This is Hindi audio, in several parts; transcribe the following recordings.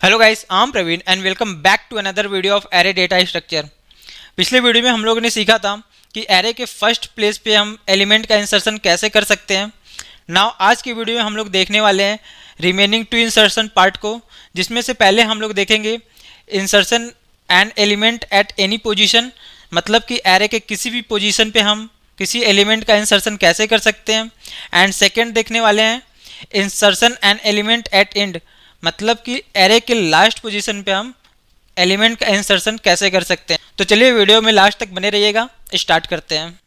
Hello guys, I am Praveen and welcome back to another video of array data structure. पिछले वीडियो में हम लोगों ने सीखा था कि एरे के फर्स्ट प्लेस पे हम एलिमेंट का इंसर्शन कैसे कर सकते हैं। नाउ आज की वीडियो में हम लोग देखने वाले हैं रिमेनिंग टू इंसर्शन पार्ट को, जिसमें से पहले हम लोग देखेंगे insertion and element at any position, मतलब कि एरे के किसी भी पोजीशन पे हम किसी एलिमेंट का इंसर्शन कैसे कर सकते हैं। एंड सेकेंड देखने वाले हैं insertion and element at end, मतलब कि एरे के लास्ट पोजीशन पे हम एलिमेंट का इंसर्शन कैसे कर सकते हैं। तो चलिए वीडियो में लास्ट तक बने रहिएगा, स्टार्ट करते हैं।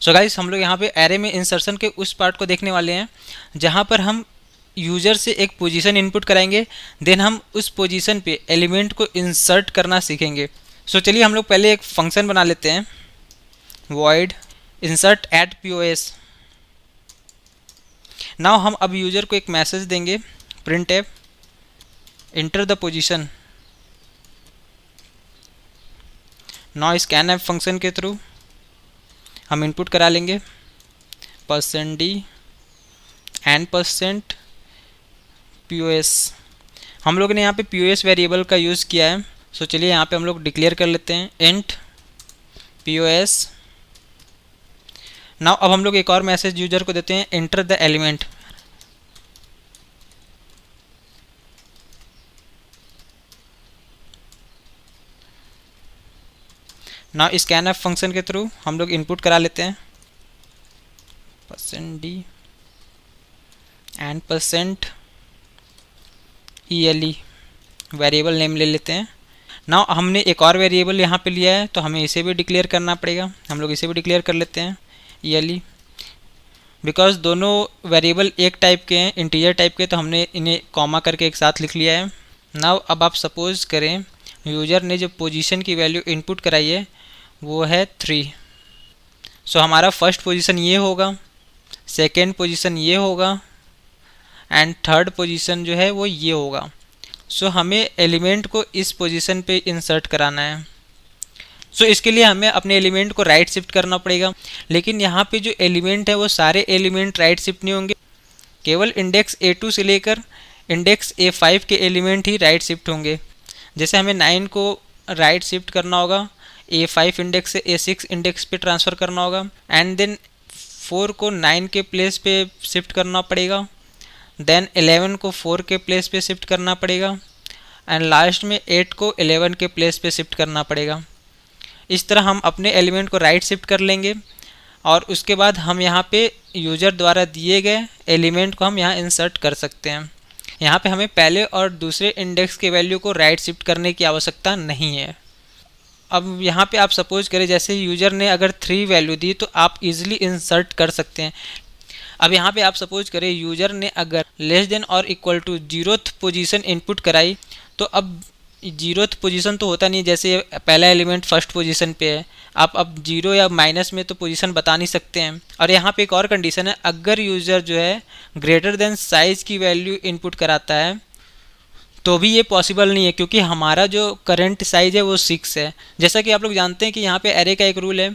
सो गाइस, हम लोग यहाँ पे एरे में इंसर्शन के उस पार्ट को देखने वाले हैं जहाँ पर हम यूजर से एक पोजीशन इनपुट कराएंगे, देन हम उस पोजीशन पे एलिमेंट को इंसर्ट करना सीखेंगे। सो चलिए हम लोग पहले एक फंक्शन बना लेते हैं, void insert at pos। Now हम अब यूजर को एक मैसेज देंगे, printf enter the position। Now scanf function के थ्रू हम इनपुट करा लेंगे %d and %pos। हम लोग ने यहाँ पे pos वेरिएबल का यूज़ किया है। सो चलिए यहाँ पे हम लोग डिक्लेयर कर लेते हैं इंट pos। नाउ अब हम लोग एक और मैसेज यूजर को देते हैं, enter the element. Now scanf function के थ्रू हम लोग इनपुट करा लेते हैं %d and %ele variable name ले लेते हैं। नाउ हमने एक और वेरिएबल यहाँ पे लिया है तो हमें इसे भी डिक्लेयर करना पड़ेगा। हम लोग इसे भी डिक्लेयर कर लेते हैं ईयरली, बिकॉज दोनों वेरिएबल एक टाइप के हैं, इंटीजर टाइप के, तो हमने इन्हें कॉमा करके एक साथ लिख लिया है। नाउ अब आप सपोज करें यूजर ने जो पोजीशन की वैल्यू इनपुट कराई है वो है 3। सो हमारा फर्स्ट पोजीशन ये होगा, सेकेंड पोजीशन ये होगा एंड थर्ड पोजीशन जो है वो ये होगा। सो हमें एलिमेंट को इस पोजीशन पे इंसर्ट कराना है। सो इसके लिए हमें अपने एलिमेंट को राइट शिफ्ट करना पड़ेगा, लेकिन यहाँ पे जो एलिमेंट है वो सारे एलिमेंट राइट शिफ्ट नहीं होंगे, केवल इंडेक्स A2 से लेकर इंडेक्स A5 के एलिमेंट ही राइट शिफ्ट होंगे। जैसे हमें 9 को राइट शिफ्ट करना होगा, A5 इंडेक्स से A6 इंडेक्स पे ट्रांसफ़र करना होगा, एंड देन 4 को 9 के प्लेस पे शिफ्ट करना पड़ेगा, देन 11 को 4 के प्लेस पे शिफ्ट करना पड़ेगा, एंड लास्ट में 8 को 11 के प्लेस पे शिफ्ट करना पड़ेगा। इस तरह हम अपने एलिमेंट को राइट शिफ्ट कर लेंगे और उसके बाद हम यहाँ पे यूजर द्वारा दिए गए एलिमेंट को हम यहाँ इंसर्ट कर सकते हैं। यहाँ पे हमें पहले और दूसरे इंडेक्स के वैल्यू को राइट शिफ्ट करने की आवश्यकता नहीं है। अब यहाँ पे आप सपोज करें जैसे यूजर ने अगर 3 वैल्यू दी तो आप इजीली इंसर्ट कर सकते हैं। अब यहाँ पे आप सपोज करें यूजर ने अगर लेस देन और equal to 0th position input कराई, तो अब 0th पोजीशन तो होता नहीं, जैसे पहला एलिमेंट फर्स्ट पोजीशन पे है, आप अब 0 या माइनस में तो पोजीशन बता नहीं सकते हैं। और यहाँ पे एक और कंडीशन है, अगर यूज़र जो है ग्रेटर देन साइज़ की वैल्यू इनपुट कराता है तो भी ये पॉसिबल नहीं है, क्योंकि हमारा जो करंट साइज़ है वो 6 है। जैसा कि आप लोग जानते हैं कि यहाँ पे एरे का एक रूल है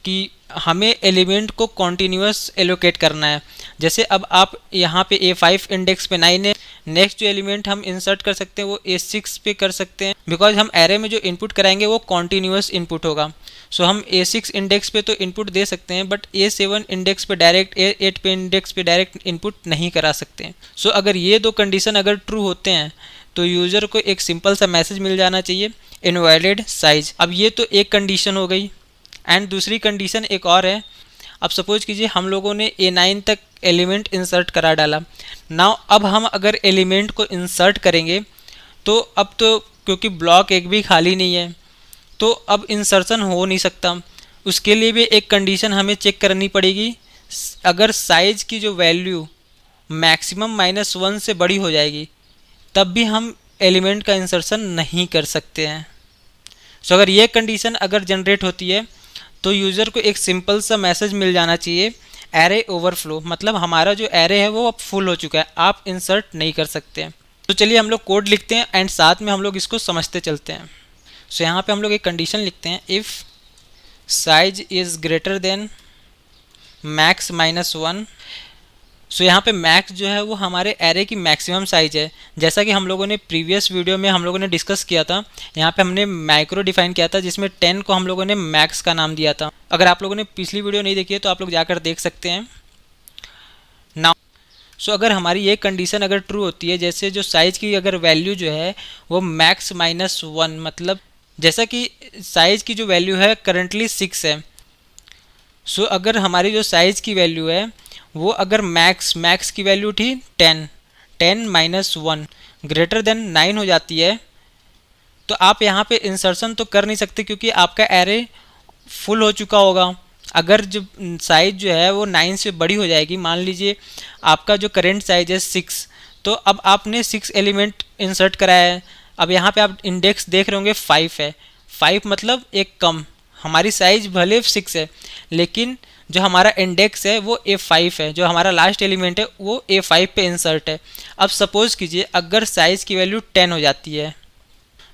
कि हमें एलिमेंट को कॉन्टीन्यूअस एलोकेट करना है। जैसे अब आप यहाँ पे A5 इंडेक्स पे 9 है, नेक्स्ट जो एलिमेंट हम इंसर्ट कर सकते हैं वो A6 पे कर सकते हैं, बिकॉज हम एरे में जो इनपुट कराएंगे वो कॉन्टीन्यूअस इनपुट होगा। सो हम A6 इंडेक्स पे तो इनपुट दे सकते हैं, बट A7 इंडेक्स पे डायरेक्ट, A8 पे इंडेक्स पे डायरेक्ट इनपुट नहीं करा सकते हैं। सो अगर ये दो कंडीशन अगर ट्रू होते हैं तो यूज़र को एक सिंपल सा मैसेज मिल जाना चाहिए, इनवैलिड साइज। अब ये तो एक कंडीशन हो गई, एंड दूसरी कंडीशन एक और है। अब सपोज कीजिए हम लोगों ने A9 तक एलिमेंट इंसर्ट करा डाला। नाउ अब हम अगर एलिमेंट को इंसर्ट करेंगे तो अब तो क्योंकि ब्लॉक एक भी खाली नहीं है तो अब इंसर्शन हो नहीं सकता। उसके लिए भी एक कंडीशन हमें चेक करनी पड़ेगी, अगर साइज़ की जो वैल्यू मैक्सिमम -1 से बड़ी हो जाएगी तब भी हम एलिमेंट का इंसर्शन नहीं कर सकते हैं। सो अगर ये कंडीशन अगर जनरेट होती है तो यूज़र को एक सिंपल सा मैसेज मिल जाना चाहिए, एरे ओवरफ्लो, मतलब हमारा जो एरे है वो अब फुल हो चुका है, आप इंसर्ट नहीं कर सकते हैं। तो चलिए हम लोग कोड लिखते हैं एंड साथ में हम लोग इसको समझते चलते हैं। सो यहाँ पे हम लोग एक कंडीशन लिखते हैं, if size is greater than max minus one. So यहाँ पे मैक्स जो है वो हमारे एरे की मैक्सिमम साइज है। जैसा कि हम लोगों ने प्रीवियस वीडियो में हम लोगों ने डिस्कस किया था, यहाँ पे हमने माइक्रो डिफाइन किया था जिसमें 10 को हम लोगों ने मैक्स का नाम दिया था। अगर आप लोगों ने पिछली वीडियो नहीं देखी है तो आप लोग जाकर देख सकते हैं। नाउ सो अगर हमारी ये कंडीशन अगर ट्रू होती है, जैसे जो साइज़ की अगर वैल्यू जो है वो मैक्स माइनस वन, मतलब जैसा कि साइज़ की जो वैल्यू है करंटली 6 है। सो अगर हमारी जो साइज़ की वैल्यू है वो अगर मैक्स की वैल्यू थी 10 माइनस वन ग्रेटर देन 9 हो जाती है, तो आप यहाँ पे इंसर्शन तो कर नहीं सकते क्योंकि आपका एरे फुल हो चुका होगा। अगर जो साइज़ जो है वो 9 से बड़ी हो जाएगी, मान लीजिए आपका जो करेंट साइज है 6, तो अब आपने 6 एलिमेंट इंसर्ट कराया है। अब यहाँ पे आप इंडेक्स देख रहे होंगे 5 है, 5 मतलब एक कम। हमारी साइज भले 6 है लेकिन जो हमारा इंडेक्स है वो A5 है, जो हमारा लास्ट एलिमेंट है वो A5 पे इंसर्ट है। अब सपोज़ कीजिए अगर साइज़ की वैल्यू 10 हो जाती है,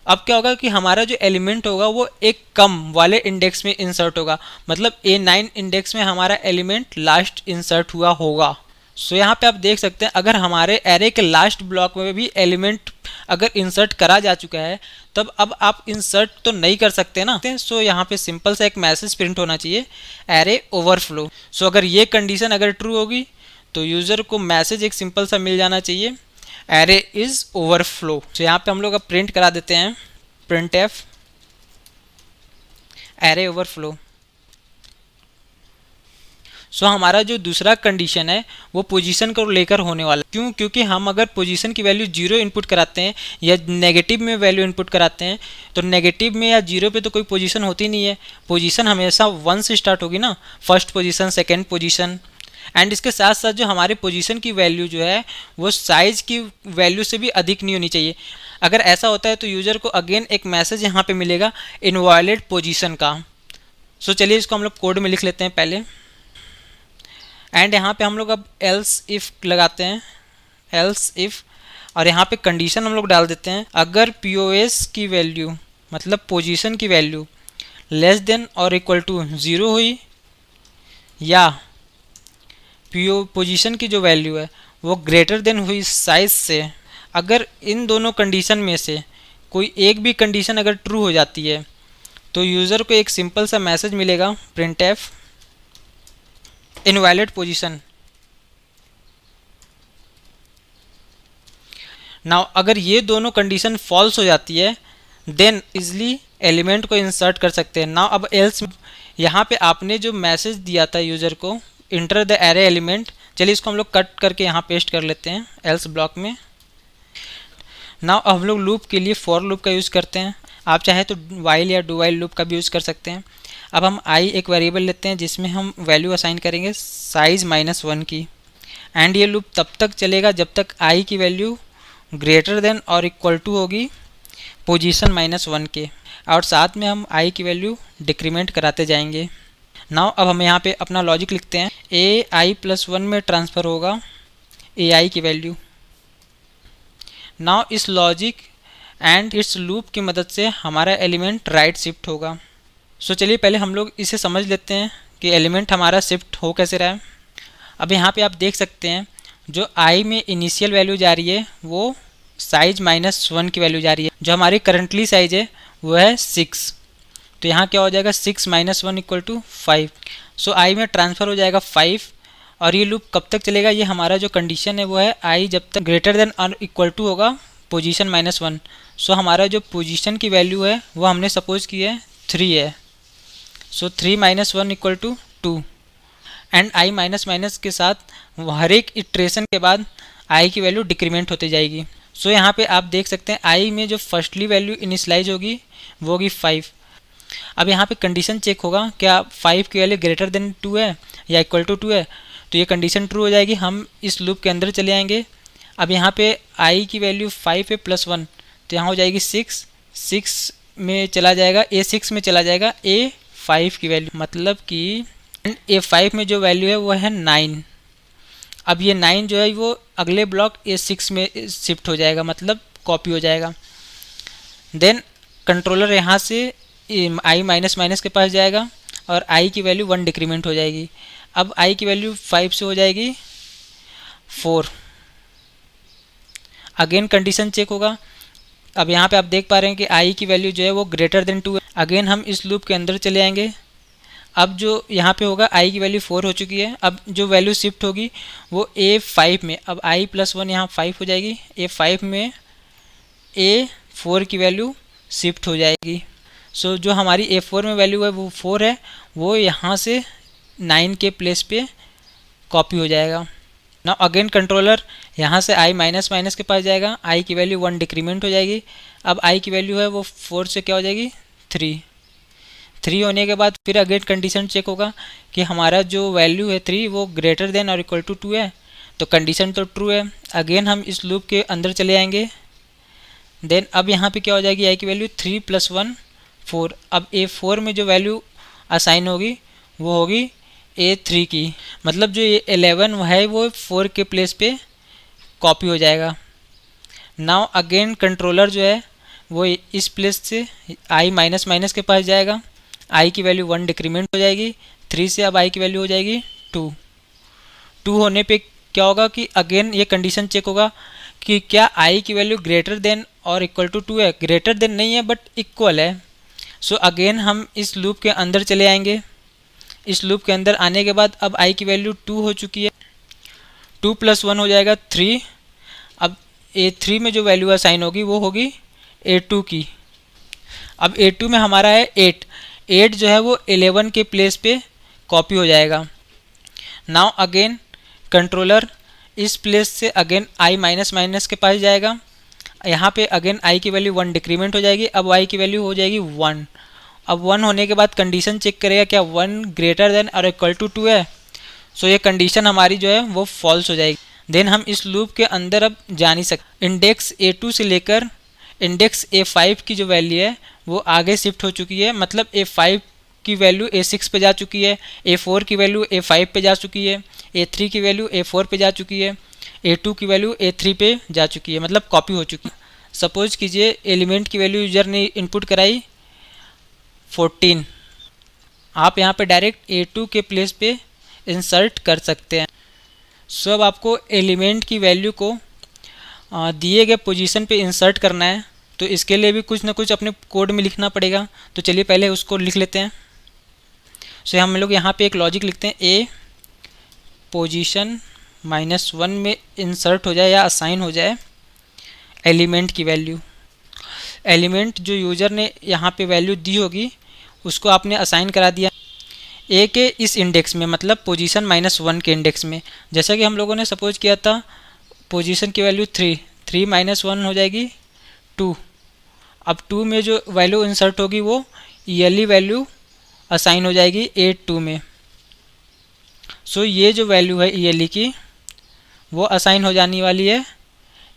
अब क्या होगा कि हमारा जो एलिमेंट होगा वो एक कम वाले इंडेक्स में इंसर्ट होगा, मतलब A9 इंडेक्स में हमारा एलिमेंट लास्ट इंसर्ट हुआ होगा। सो यहाँ पे आप देख सकते हैं अगर हमारे एरे के लास्ट ब्लॉक में भी एलिमेंट अगर इंसर्ट करा जा चुका है तब अब आप इंसर्ट तो नहीं कर सकते ना। सो यहाँ पे सिंपल सा एक मैसेज प्रिंट होना चाहिए, एरे ओवरफ्लो। सो अगर ये कंडीशन अगर ट्रू होगी तो यूज़र को मैसेज एक सिंपल सा मिल जाना चाहिए, एरे इज़ ओवरफ्लो। तो यहाँ पे हम लोग अब प्रिंट करा देते हैं प्रिंट एफ एरे ओवरफ्लो। सो हमारा जो दूसरा कंडीशन है वो पोजीशन को लेकर होने वाला है। क्यों? क्योंकि हम अगर पोजीशन की वैल्यू 0 इनपुट कराते हैं या नेगेटिव में वैल्यू इनपुट कराते हैं तो नेगेटिव में या 0 पे तो कोई पोजीशन होती नहीं है। पोजीशन हमेशा 1 से स्टार्ट होगी ना, first position, second position. And इसके साथ साथ जो हमारे पोजीशन की वैल्यू जो है वो साइज़ की वैल्यू से भी अधिक नहीं होनी चाहिए। अगर ऐसा होता है तो यूज़र को अगेन एक मैसेज यहाँ पे मिलेगा इनवॉयलेट पोजीशन का। सो चलिए इसको हम लोग कोड में लिख लेते हैं पहले। एंड यहाँ पे हम लोग अब एल्स इफ़ लगाते हैं, एल्स इफ़, और यहाँ पे कंडीशन हम लोग डाल देते हैं अगर POS की वैल्यू मतलब पोजीशन की वैल्यू लेस देन और इक्वल टू 0 हुई या पोजीशन की जो वैल्यू है वो ग्रेटर देन हुई साइज से, अगर इन दोनों कंडीशन में से कोई एक भी कंडीशन अगर ट्रू हो जाती है तो यूज़र को एक सिंपल सा मैसेज मिलेगा print F invalid position. Now अगर ये दोनों कंडीशन फॉल्स हो जाती है देन इजली एलिमेंट को इंसर्ट कर सकते हैं। नाउ अब एल्स, यहाँ पे आपने जो मैसेज दिया था यूज़र को इंटर द एरे एलिमेंट, चलिए इसको हम लोग कट करके यहाँ पेस्ट कर लेते हैं एल्स ब्लॉक में। नाउ हम लोग लूप के लिए फॉर लूप का यूज़ करते हैं, आप चाहे तो वाइल या डू वाइल लूप का भी यूज़ कर सकते हैं। अब हम आई एक वेरिएबल लेते हैं जिसमें हम वैल्यू असाइन करेंगे साइज़ -1 की, एंड ये लूप तब तक चलेगा जब तक आई की वैल्यू ग्रेटर देन और इक्वल टू होगी पोजीशन -1 के, और साथ में हम आई की वैल्यू डिक्रीमेंट कराते जाएंगे। नाउ अब हम यहाँ पे अपना लॉजिक लिखते हैं, AI+1 में ट्रांसफ़र होगा AI की वैल्यू। नाउ इस लॉजिक एंड इट्स लूप की मदद से हमारा एलिमेंट राइट शिफ्ट होगा। सो चलिए पहले हम लोग इसे समझ लेते हैं कि एलिमेंट हमारा शिफ्ट हो कैसे रहा है। अब यहाँ पे आप देख सकते हैं जो आई में इनिशियल वैल्यू जा रही है वो साइज -1 की वैल्यू जा रही है, जो हमारी करंटली साइज है वो है 6, तो यहाँ क्या हो जाएगा 6 - 1 = 5। सो आई में ट्रांसफ़र हो जाएगा 5, और ये लूप कब तक चलेगा, ये हमारा जो कंडीशन है वो है आई जब तक ग्रेटर देन और इक्वल टू होगा पोजीशन -1। सो हमारा जो पोजीशन की वैल्यू है वो हमने सपोज की है 3 है, सो 3 - 1 = 2, एंड आई माइनस के साथ हर एक इटरेशन के बाद आई की वैल्यू डिक्रीमेंट होती जाएगी। सो यहाँ पे आप देख सकते हैं आई में जो फर्स्टली वैल्यू इनिशलाइज होगी वो होगी 5। अब यहाँ पे कंडीशन चेक होगा क्या 5 की वैल्यू ग्रेटर देन 2 है या इक्वल टू 2 है, तो ये कंडीशन ट्रू हो जाएगी। हम इस लूप के अंदर चले आएंगे। अब यहाँ पे आई की वैल्यू 5 है +1, तो यहाँ हो जाएगी 6 में चला जाएगा, A6 में चला जाएगा A5 की वैल्यू, मतलब कि A5 में जो वैल्यू है वो है 9। अब ये 9 जो है वो अगले ब्लॉक A6 में शिफ्ट हो जाएगा, मतलब कॉपी हो जाएगा। देन कंट्रोलर यहाँ से आई माइनस के पास जाएगा, और आई की वैल्यू 1 डिक्रीमेंट हो जाएगी। अब आई की वैल्यू 5 से हो जाएगी 4। अगेन कंडीशन चेक होगा। अब यहाँ पे आप देख पा रहे हैं कि आई की वैल्यू जो है वो ग्रेटर देन 2 है। अगेन हम इस लूप के अंदर चले आएंगे। अब जो यहाँ पे होगा आई की वैल्यू 4 हो चुकी है। अब जो वैल्यू शिफ्ट होगी वो A5 में, अब आई प्लस 1 यहाँ 5 हो जाएगी, A5 में A4 की वैल्यू शिफ्ट हो जाएगी। सो जो हमारी A4 में वैल्यू है वो 4 है, वो यहाँ से 9 के प्लेस पे कॉपी हो जाएगा। ना अगेन कंट्रोलर यहाँ से आई माइनस माइनस के पास जाएगा, आई की वैल्यू 1 डिक्रीमेंट हो जाएगी। अब आई की वैल्यू है वो 4 से क्या हो जाएगी 3 होने के बाद फिर अगेन कंडीशन चेक होगा कि हमारा जो वैल्यू है 3 वो ग्रेटर देन और इक्वल टू 2 है, तो कंडीशन तो ट्रू है। अगेन हम इस लूप के अंदर चले आएंगे। देन अब यहाँ पे क्या हो जाएगी आई की वैल्यू 3 + 1 4। अब A4 में जो वैल्यू असाइन होगी वो होगी A3 की, मतलब जो ये 11 है वो 4 के प्लेस पे कॉपी हो जाएगा। नाउ अगेन कंट्रोलर जो है वो इस प्लेस से आई माइनस माइनस के पास जाएगा, आई की वैल्यू 1 डिक्रीमेंट हो जाएगी, 3 से अब आई की वैल्यू हो जाएगी 2 होने पे क्या होगा कि अगेन ये कंडीशन चेक होगा कि क्या आई की वैल्यू ग्रेटर देन और इक्वल टू 2 है। ग्रेटर देन नहीं है बट इक्वल है। सो अगेन हम इस लूप के अंदर चले आएंगे। इस लूप के अंदर आने के बाद अब आई की वैल्यू 2 हो चुकी है, 2 + 1 हो जाएगा 3। अब A3 में जो वैल्यू असाइन होगी वो होगी A2 की। अब A2 में हमारा है 8 जो है वो 11 के प्लेस पे कॉपी हो जाएगा। नाउ अगेन कंट्रोलर इस प्लेस से अगेन आई माइनस माइनस के पास जाएगा, यहाँ पे अगेन आई की वैल्यू 1 डिक्रीमेंट हो जाएगी, अब आई की वैल्यू हो जाएगी 1। अब 1 होने के बाद कंडीशन चेक करेगा क्या 1 ग्रेटर देन और इक्वल टू 2 है। सो ये कंडीशन हमारी जो है वो फॉल्स हो जाएगी। देन हम इस लूप के अंदर अब जा नहीं सकते। इंडेक्स A2 से लेकर इंडेक्स A5 की जो वैल्यू है वो आगे शिफ्ट हो चुकी है, मतलब A5 की वैल्यू A6 पे जा चुकी है, A4 की वैल्यू A5 पे जा चुकी है, A3 की वैल्यू A4 पे जा चुकी है, A2 की वैल्यू A3 पे जा चुकी है, मतलब कॉपी हो चुकी है। सपोज कीजिए एलिमेंट की वैल्यू यूजर ने इनपुट कराई 14, आप यहाँ पे डायरेक्ट A2 के प्लेस पे इंसर्ट कर सकते हैं। सो अब आपको एलिमेंट की वैल्यू को दिए गए पोजीशन पे इंसर्ट करना है, तो इसके लिए भी कुछ ना कुछ अपने कोड में लिखना पड़ेगा। तो चलिए पहले उसको लिख लेते हैं। सो हम लोग यहाँ पे एक लॉजिक लिखते हैं, ए पोजीशन -1 में इंसर्ट हो जाए या असाइन हो जाए एलिमेंट की वैल्यू। एलिमेंट जो यूज़र ने यहाँ पे वैल्यू दी होगी उसको आपने असाइन करा दिया ए के इस इंडेक्स में, मतलब पोजीशन -1 के इंडेक्स में। जैसा कि हम लोगों ने सपोज किया था पोजीशन की वैल्यू 3 -1 हो जाएगी 2। अब 2 में जो वैल्यू इंसर्ट होगी वो ईयरली वैल्यू असाइन हो जाएगी A2 में। सो ये जो वैल्यू है ईयरली की वो असाइन हो जाने वाली है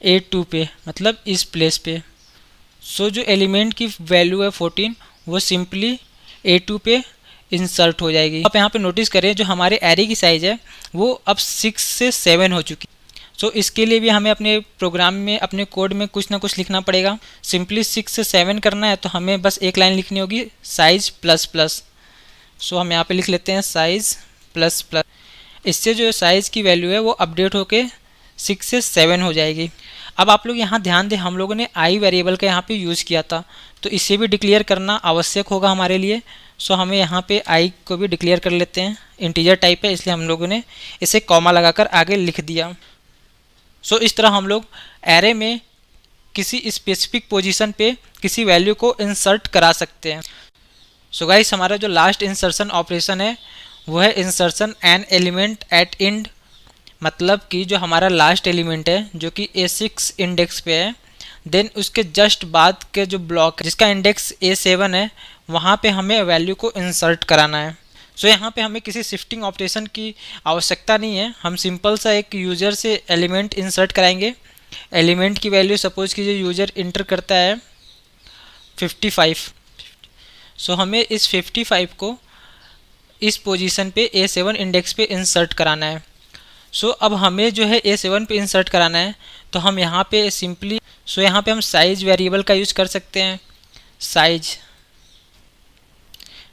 A2 पे, मतलब इस प्लेस पे। सो जो एलिमेंट की वैल्यू है 14 वो सिंपली A2 पे इंसर्ट हो जाएगी। आप यहाँ पे नोटिस करें जो हमारे एरे की साइज़ है वो अब 6 से 7 हो चुकी। सो इसके लिए भी हमें अपने प्रोग्राम में अपने कोड में कुछ ना कुछ लिखना पड़ेगा। सिंपली 6 से 7 करना है तो हमें बस एक लाइन लिखनी होगी साइज़ ++। सो हम यहाँ पे लिख लेते हैं साइज़ ++। इससे जो साइज़ की वैल्यू है वो अपडेट होके 6 से 7 हो जाएगी। अब आप लोग यहाँ ध्यान दें, हम लोगों ने आई वेरिएबल का यहाँ पे यूज़ किया था, तो इसे भी डिक्लेयर करना आवश्यक होगा हमारे लिए। सो हमें यहाँ पे आई को भी डिक्लेयर कर लेते हैं। इंटीजर टाइप है इसलिए हम लोगों ने इसे कॉमा लगाकर आगे लिख दिया। सो इस तरह हम लोग एरे में किसी स्पेसिफिक पोजीशन पे किसी वैल्यू को इंसर्ट करा सकते हैं। सो गाइस हमारा जो लास्ट इंसर्शन ऑपरेशन है वो है insertion an element at end, मतलब कि जो हमारा लास्ट एलिमेंट है जो कि A6 इंडेक्स पे है, देन उसके जस्ट बाद के जो ब्लॉक जिसका इंडेक्स A7 है वहाँ पे हमें वैल्यू को इंसर्ट कराना है। सो यहाँ पे हमें किसी शिफ्टिंग ऑपरेशन की आवश्यकता नहीं है, हम सिंपल सा एक यूज़र से एलिमेंट इंसर्ट कराएंगे। एलिमेंट की वैल्यू सपोज कीजिए यूज़र इंटर करता है 55। सो हमें इस 55 को इस पोजीशन पे A7 इंडेक्स पे इंसर्ट कराना है। सो अब हमें जो है A7 पे इंसर्ट कराना है तो हम यहाँ पे सिंपली यहाँ पे हम साइज़ वेरिएबल का यूज़ कर सकते हैं। साइज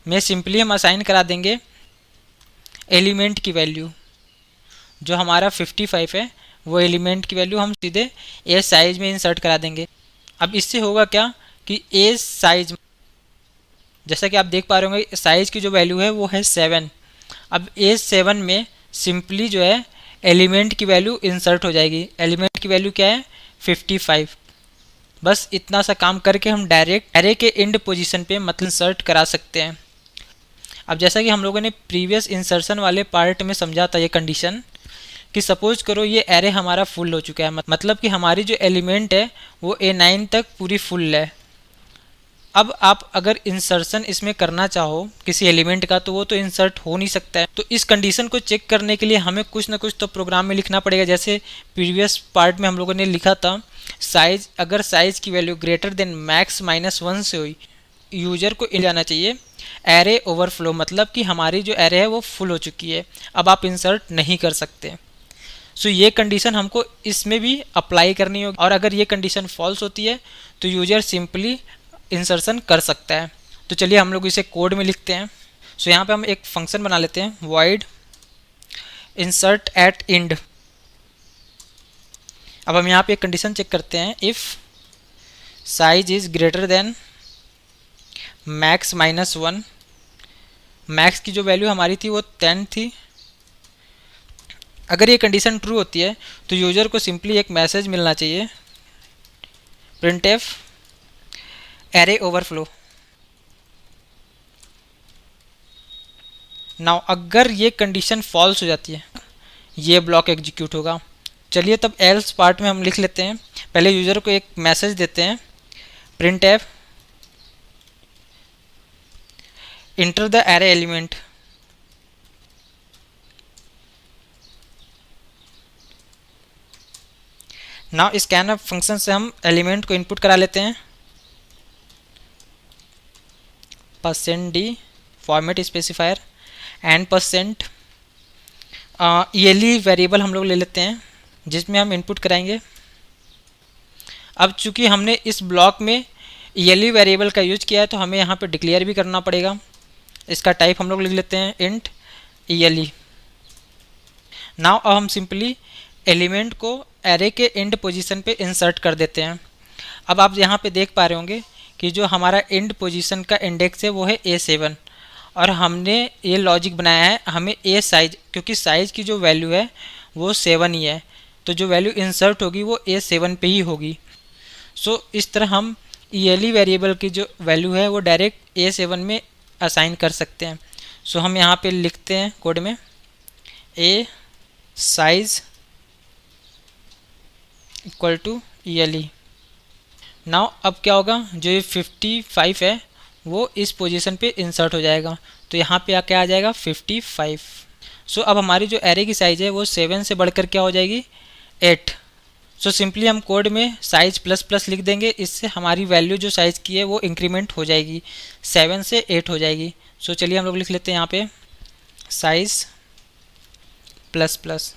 में सिंपली हम असाइन करा देंगे एलिमेंट की वैल्यू। जो हमारा 55 है वो एलिमेंट की वैल्यू हम सीधे ए साइज में इंसर्ट करा देंगे। अब इससे होगा क्या कि ए साइज, जैसा कि आप देख पा रहे होंगे साइज की जो वैल्यू है वो है 7। अब A7 में सिंपली जो है एलिमेंट की वैल्यू इंसर्ट हो जाएगी। एलिमेंट की वैल्यू क्या है 55। बस इतना सा काम करके हम डायरेक्ट एरे के एंड पोजीशन पे मतलब इंसर्ट करा सकते हैं। अब जैसा कि हम लोगों ने प्रीवियस इंसर्शन वाले पार्ट में समझा था ये कंडीशन कि सपोज करो ये एरे हमारा फुल हो चुका है, मतलब कि हमारी जो एलिमेंट है वो A9 तक पूरी फुल है। अब आप अगर इंसर्शन इसमें करना चाहो किसी एलिमेंट का तो वो तो इंसर्ट हो नहीं सकता है। तो इस कंडीशन को चेक करने के लिए हमें कुछ ना कुछ तो प्रोग्राम में लिखना पड़ेगा। जैसे प्रीवियस पार्ट में हम लोगों ने लिखा था साइज, अगर साइज की वैल्यू ग्रेटर देन मैक्स -1 से हुई यूजर को जाना चाहिए एरे ओवरफ्लो, मतलब कि हमारी जो एरे है वो फुल हो चुकी है, अब आप इंसर्ट नहीं कर सकते। सो ये कंडीशन हमको इसमें भी अप्लाई करनी होगी और अगर ये कंडीशन फॉल्स होती है तो यूजर सिंपली इंसर्शन कर सकता है। तो चलिए हम लोग इसे कोड में लिखते हैं। सो यहाँ पे हम एक फंक्शन बना लेते हैं void insert at end। अब हम यहाँ पे एक कंडीशन चेक करते हैं if size is greater than max -1। Max की जो वैल्यू हमारी थी वो 10 थी। अगर ये कंडीशन ट्रू होती है तो यूजर को सिंपली एक मैसेज मिलना चाहिए printf एरे ओवरफ्लो। नाउ अगर ये कंडीशन फॉल्स हो जाती है ये ब्लॉक एग्जीक्यूट होगा। चलिए तब एल्स पार्ट में हम लिख लेते हैं। पहले यूज़र को एक मैसेज देते हैं printf enter the array element. Now scanf function से हम एलिमेंट को इनपुट करा लेते हैं %d format specifier and % E L E variable हम लोग ले लेते हैं जिसमें हम इनपुट कराएंगे। अब चूंकि हमने इस ब्लॉक में ईएलई वेरिएबल का यूज किया है तो हमें यहाँ पे डिक्लेयर भी करना पड़ेगा। इसका टाइप हम लोग लिख लेते हैं इंट ईएलई। नाउ अब हम सिंपली एलिमेंट को एरे के एंड पोजीशन पे इंसर्ट कर देते हैं। अब आप यहाँ पे देख पा रहे होंगे कि जो हमारा एंड पोजीशन का इंडेक्स है वो है A7 और हमने ये लॉजिक बनाया है हमें ए साइज, क्योंकि साइज की जो वैल्यू है वो 7 ही है तो जो वैल्यू इंसर्ट होगी वो A7 पे ही होगी। सो इस तरह हम ईएलई वेरिएबल की जो वैल्यू है वो डायरेक्ट A7 में असाइन कर सकते हैं। सो हम यहाँ पे लिखते हैं कोड में ए साइज इक्वल टू ईएलई। नाउ अब क्या होगा, जो ये 55 है वो इस पोजीशन पे इंसर्ट हो जाएगा तो यहाँ पे क्या आ जाएगा 55। सो अब हमारी जो एरे की साइज़ है वो 7 से बढ़कर क्या हो जाएगी 8। सो सिंपली हम कोड में साइज ++ लिख देंगे, इससे हमारी वैल्यू जो साइज़ की है वो इंक्रीमेंट हो जाएगी 7 से 8 हो जाएगी। सो चलिए हम लोग लिख लेते हैं यहाँ पे साइज ++।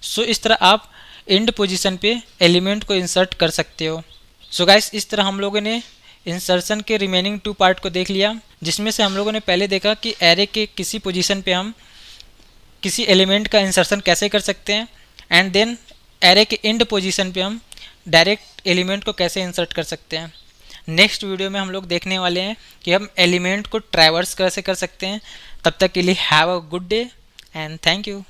सो इस तरह आप एंड पोजीशन पे एलिमेंट को इंसर्ट कर सकते हो। सो गाइस इस तरह हम लोगों ने इंसर्शन के रिमेनिंग 2 पार्ट को देख लिया, जिसमें से हम लोगों ने पहले देखा कि एरे के किसी पोजीशन पे हम किसी एलिमेंट का इंसर्शन कैसे कर सकते हैं एंड देन एरे के एंड पोजीशन पे हम डायरेक्ट एलिमेंट को कैसे इंसर्ट कर सकते हैं। नेक्स्ट वीडियो में हम लोग देखने वाले हैं कि हम एलिमेंट को ट्रैवर्स कैसे कर सकते हैं। तब तक के लिए have a good day and thank you.